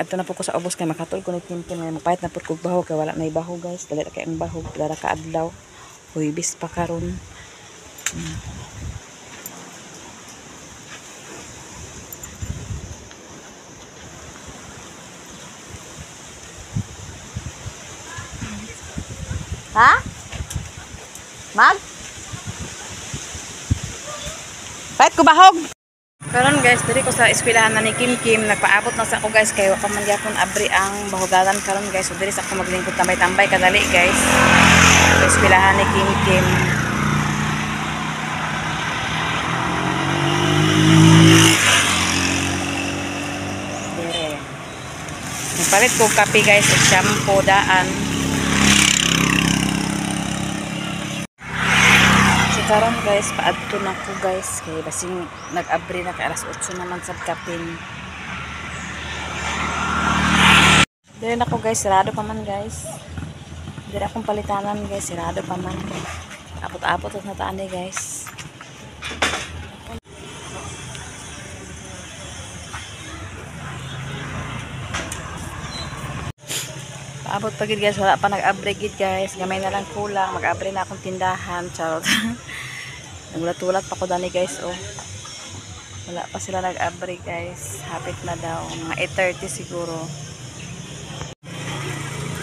Ato na po ko sa ubos kay makatol ko ni Kimpin nga mapayat na po kog bahog kay wala nay bahog guys. Dali ra kay ang bahog dara ka adlaw. Huwibis pa karon. Ha? Mag? Payat ko bahog. Karon guys, diri ko sa eskwelahan na ni Kim Kim, nagpaabot na sa ako guys kay wa pa man gyapon abri ang bahogalan karon guys. So diri sa ako maglingkod tambay-tambay kadali guys. Sa eskwelahan ni Kim Kim. Dire. Nagpalit ko kape guys, ug shampoo daan. Karon guys, paadto na ko guys kay basing nag-abri na kay alas 8 naman sa kapin. Dire na ko guys, sirado pa man guys. Dire akong palitanan guys, sirado pa man. Apot-apot na taani guys. Paabot pa gid guys, wala pa nag-abri gid guys. Gamay na lang kulang, mag-abri na akong tindahan. Charot. Nagulat-ulat pa ko dani guys oh. Wala pa sila nag-abri guys. Hapit na daw, mga 8:30 siguro.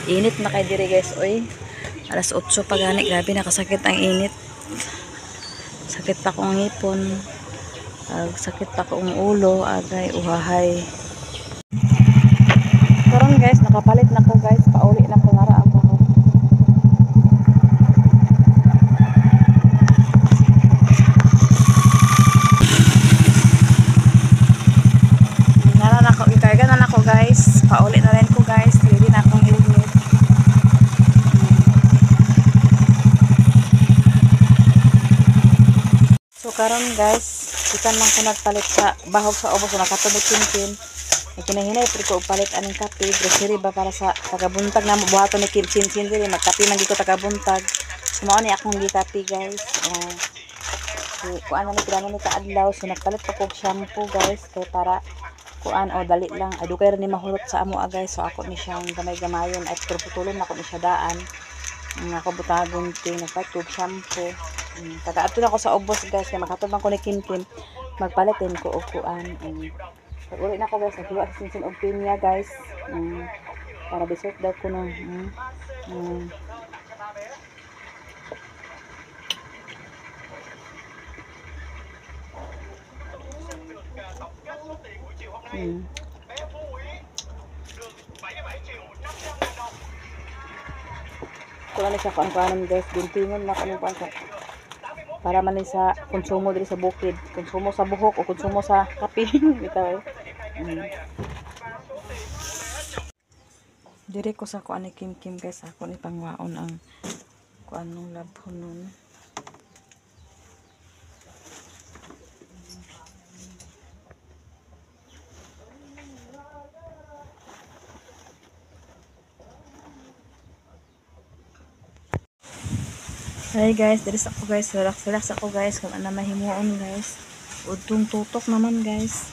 Init na kay diri guys oy. Alas 8 pa gani, grabe nakasakit ang init. Sakit pa kong ngipon. Sakit pa kong ulo, agay uhahay. Karon guys, nakapalit na ko guys, pauli na ko nara ang bahog. Nara na ko, ikarga na ko guys, pauli na rin ko guys, ready na akong helmet. So karon guys, ikan lang ko nagpalit sa bahog sa ubos, nakatubog Kimpin. Kinahinay pero ko palit aning kape, grocery ba para sa tagabuntag na buhaton ni Kim Sin diri magkape man giko tagabuntag. Sumo ni akong gikape guys. So kuan na ni kaadlaw, so nagpalit pa kog shampoo guys kay para kuan dali lang. Ay dugay ra ni mahulot sa amo guys. So ako ni siyang gamay-gamayon ay putulon ako ni siya daan. Nga ako butagon ting nagpalit kog shampoo. Taga-adto na ako sa ubos guys kay makatubang ko ni Kim magpalitin ko og kuan. Uli na ko guys, naghiwa sa sinsin og pinya guys. Para bisot daw ko no. Kung ano siya kuan guys, bintingon na kami kuan para man sa konsumo diri sa bukid, konsumo sa buhok o konsumo sa kape bitaw. Dire ko sa kuan ni Kim guys, ako ni pangwaon ang kuan nung labhon nun. Hi guys, diri sa ako guys, relax ako guys kung ano mahimuon guys. Udtong tutok naman guys.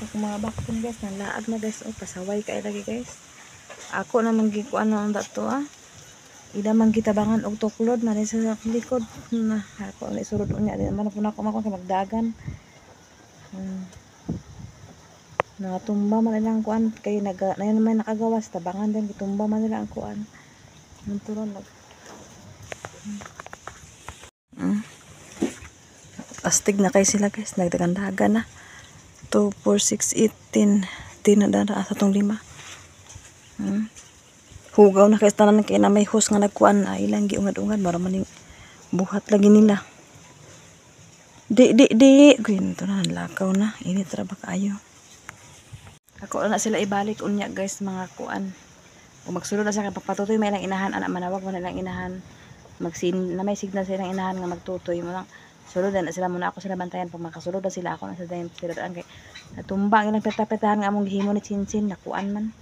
So kung mga bakton guys, nanlaag na guys, pasaway kay lagi guys. Ako naman gikuan na dato ida man gitabangan og tuklod man sa likod na ako ni surod unya di man ako kay magdagan. Natumba man lang kuan kay nayon man nakagawas tabangan din gitumba man nila ang kuan. Nunturon astig na kay sila guys, nagdagandagan na 2, 4, 6, 8, 10 na dara sa tong 5. Hugaw na kay tanan kay na may hus nga nagkuan na ilang giungad-ungad mara man buhat lagi nila. Di kwento na lakaw na init ra ba kaayo. Ako na sila ibalik unya guys mga kuan. Kung magsulod na sa papatutoy may lang inahan ana manawag mo na lang inahan. Na may signal sa ilang inahan nga magtutoy mo lang. Sulod na sila muna ako sila bantayan pag makasulod na sila ako na sa dayon sila daan kay natumba ang ilang peta-petahan nga among gihimo ni Chin nakuan man.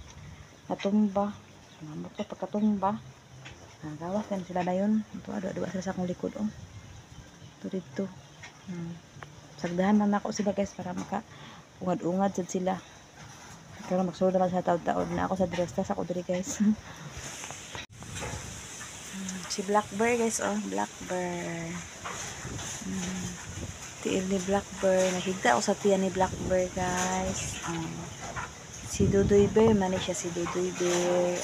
Natumba. Ngamot ko pagkatumba. Gawas kan sila dayon. Ito adua sila sa akong likod Ito dito. Sagdahan na ako sila guys para maka ungad-ungad sad sila. Pero magsulod na sa taod-taod na ako sa dress tas ako diri guys. Si Blackbird guys, oh, Blackbird. Tiil ni Blackbird. Nakita ako sa tiyan ni Blackbird guys. Si Dudoy Bear, mani siya si Dudoy Bear.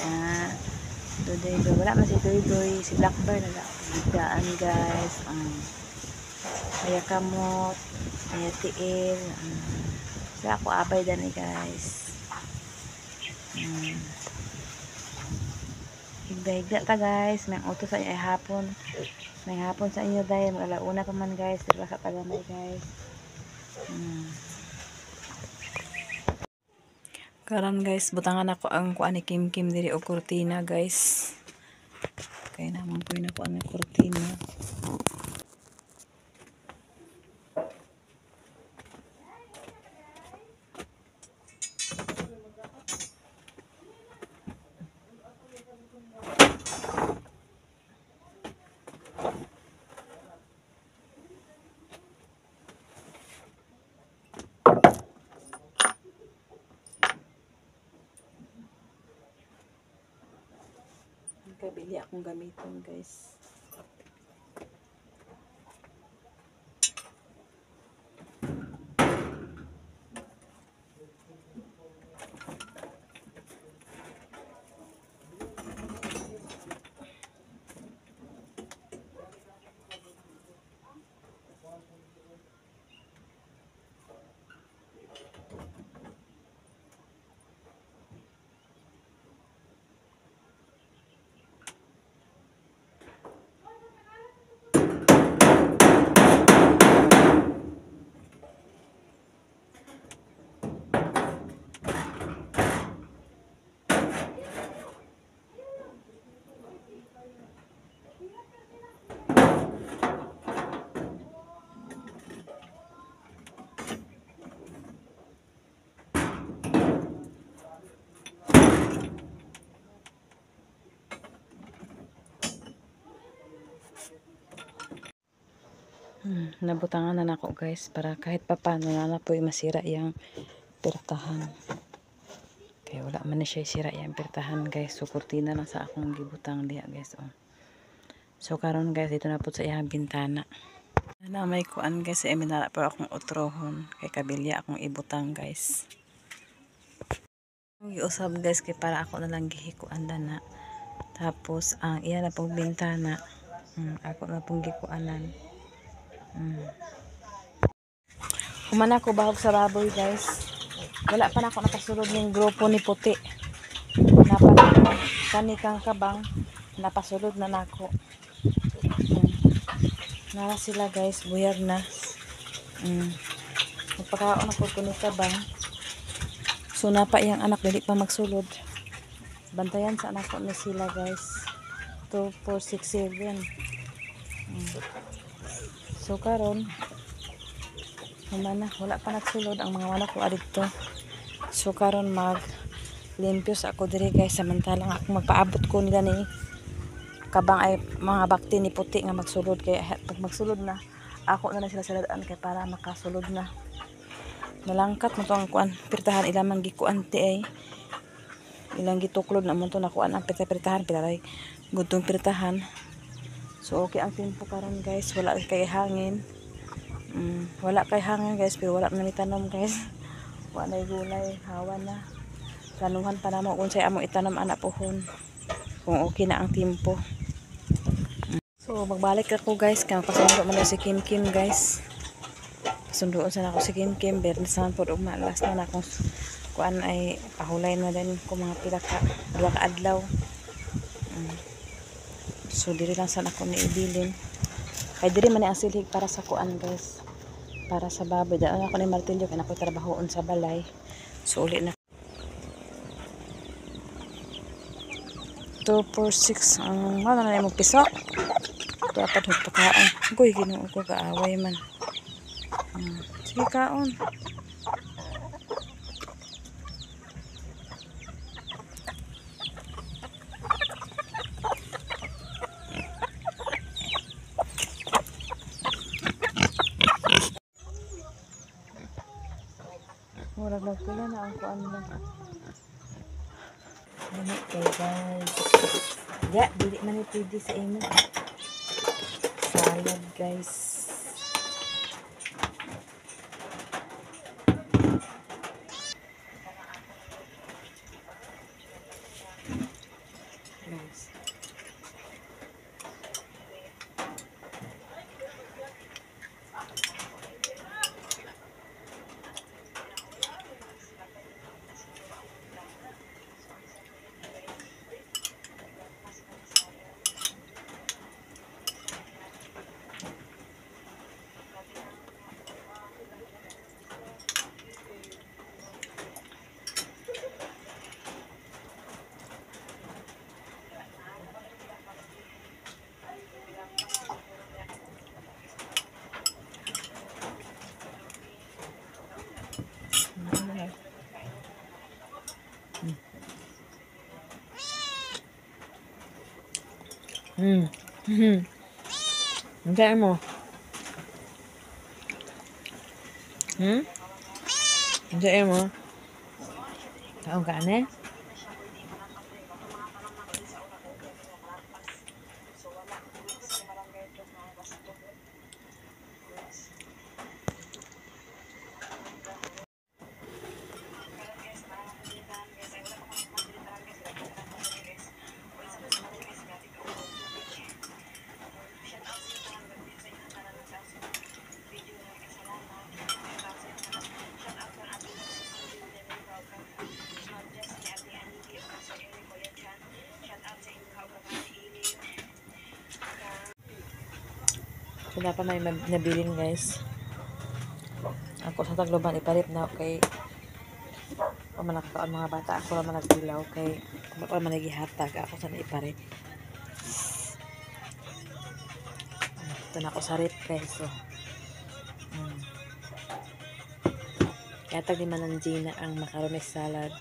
Dudoy Bear. Wala man si Dudoy. Si Blackbird nagdaan guys. Kaya kamot. Kaya tiil. Sa ako abay dani guys. Higda-higda ta guys. May utos sa inyo ay hapon. May hapon sa inyo dahil mag-alauna pa man guys. Diba sa tagamay guys. Karon guys, butangan ako ang kuan ni Kim Kim diri og kurtina guys. Kaya naman ko na kuan ng kurtina. Kabili akong gamiton guys. Nabutangan na nako guys para kahit papano na po masira yung pertahan. Kaya wala man na siya sira yung pertahan guys. So kurtina lang sa akong gibutang diha guys. So karon guys dito na po sa iyang bintana. Na may kuan guys ay minara pa akong utrohon kay kabilya akong ibutang guys. Ang giusab guys kay para ako na lang gihikuan na. Tapos ang iya na pong bintana. Ako na pong gikuanan. Kumana ko bahog sa baboy guys. Wala pa na ako nakasulod ng grupo ni puti. Napan kanikang kabang napasulod na nako. Nara sila guys, buyag na. Magpakaon ako ko ni kabang. So napa iyang anak dili pa magsulod. Bantayan sa anak ko ni sila guys. 2, 4, 6, 7. So karon wala pa nagsulod ang mga anak ko adito. So karon mag limpyo sa ako diri guys samantalang ako magpaabot ko nila ni kabang ay mga bakti ni puti nga magsulod kay pag magsulod na ako na sila siladaan kay para makasulod na. Malangkat mo to ang kuan pirtahan ilang gikuan ti ay ilang gituklod na mo to nakuan ang pirtahan pilay gudtong pirtahan. So okay ang tempo karon guys, wala kay hangin. Wala kay hangin guys pero wala na itanom guys. Wala na gulay, hawa na. Tanuhan pa namo kung say amo itanom anak pohon. Kung okay na ang tempo. So magbalik ako guys kaya pasundo man si Kim Kim guys. Pasundoon sa ako si Kim Kim bernisan pod ug malas na akong kuan ay pahulay na din ko mga duha ka adlaw. So diri lang sana ako ni ibilin. Kay diri man ni asilhig para sa kuan guys. Para sa baboy. Daan ako ni martilyo kay nakoy trabahoon sa balay. So uli na 2, 4, 6 ang wala na mo piso. Dapat magpakaon. Goy Ginoo ko kaaway man. Sige kaon. Murag nagpila na ang kuan lang. Okay guys. Ya, dili man ni pwede sa imo. Salad guys. Guys. Ang mo? Ang mo? Kaon ka ane? Wala pa may nabilin guys. Ako sa Tagloban ipalit na kay pamanakaon mga bata. Ako naman nagdilaw kay ako naman nagihatag. Ako sana ipalit. Ito na ako sa rip guys. So, Kaya tag ni Manang Gina ang macaroni salad.